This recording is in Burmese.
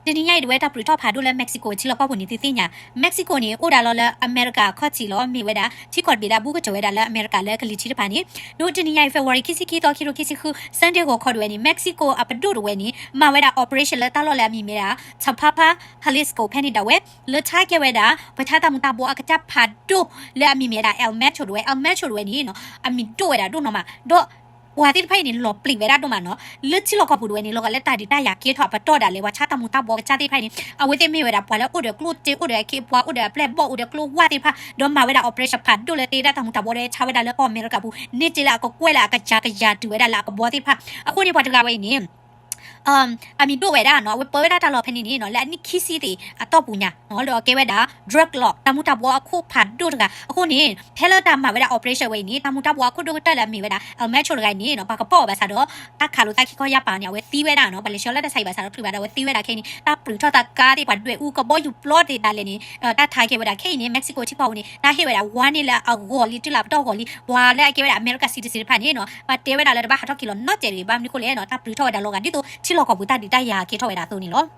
ဒီနေ့ရွေးတာပရီတော့ဖာဒိုလဲမက္ကဆီကိုချီလောက်ပေါ့နေတည်ညာမက္ကဆီကိုနေအိုဒါလောလဲအမေရိကခေါ်ချီလောမိဝဲတာချီကော့ဘေဒါဘူးကကြွဲတာလဲအမေရိကလဲကလီချီတဖာနေတို့ဒီနေ့ဖေဖော်ဝါရီခီစီခီတော့ခီရိုခီစီခုစန်ဒီကိုခေါ်ရွေးနေမက္ကဆီကိုအပဒိုဝဲနေမဝဲတာ operation လဲတာလောလဲမိမေတာချဖဖဟလစ်ကိုဖဲနေတာဝဲလဲထိုက်ကဝဲတာပချာတမတာဘောအကကြဖာဒိုလဲမိမေတာအယ်မက်ချိုဝဲအယ်မက်ချိုဝဲနေနော်အမီတို့ဝဲတာတို့နော်မတို့ဝါတိဖိုင်နေလောပလိဝဲတာတို့မနော်လက်ချီလောကပူဝဲနေလောကလက်တာဒီတာရကေထွာပတော့တာလေဝါချတာမူတာဘောချာတိဖိုင်နေအဝဲတိမေဝဲတာပွာလဲဥဒကလုတေဥဒကေပွာဥဒပလက်ဘောဥဒကလုဝါတိဖာဒေါ်မဝဲတာ operation ဖာဒိုလေတေတာတမူတာဘောလေချဝဲတာလေအော်မေရကဘူးနေတီလာကိုကွဲလာကချာကရတူဝဲတာလာကဘောတိဖာအခုနေပွားတကဝဲနေအမီတို့ဝဲတာနော်ဝဲပွဲတာတလောဖနေနေနော်လက်နိခီစီတီအတော့ပူညာနော်လောကဲဝဲတာ drug lock တမှုတဘောအခုဖတ်တို့တကအခုနေဖဲလတာမှာဝဲတာ operation ဝဲနေတမှုတဘောအခုတို့တက်လာမိဝဲတာအမက်ချိုတကနေနော်ဘာကပေါ့ပဲစားတော့တခါလို့တိုက်ခေါ်ရပါနေဝဲတီးဝဲတာနော်ဘယ်လေရှော်လက်တဲ့ဆိုင်ပါစားတော့ပြပါတော့ဝဲတီးဝဲတာခဲနေတပရီထောတာကားတွေပါတွေ့ဦးကဘောယူ plot တွေတာလေနေတထိုင်ခဲဝဲတာခဲနေမက္ကဆီကိုချိပေါ့နေတာဟဲဝဲတာ1နေလာအဂေါ်လီတလာတော့ဂေါ်လီဝါလဲကဲဝဲတာအမေရိကစီတီစီဖာနေနော်ပါတဲဝဲတာလဲတပါဟာတော့ကီလိုနော့ကျယ်တွေဘာမျိုးကိုလဲနော်တပရီထောတာလောကဒီတော့ချီလောကဘူတာဒီတိုက်ရခေထောက်ရတာသုံးနေလို့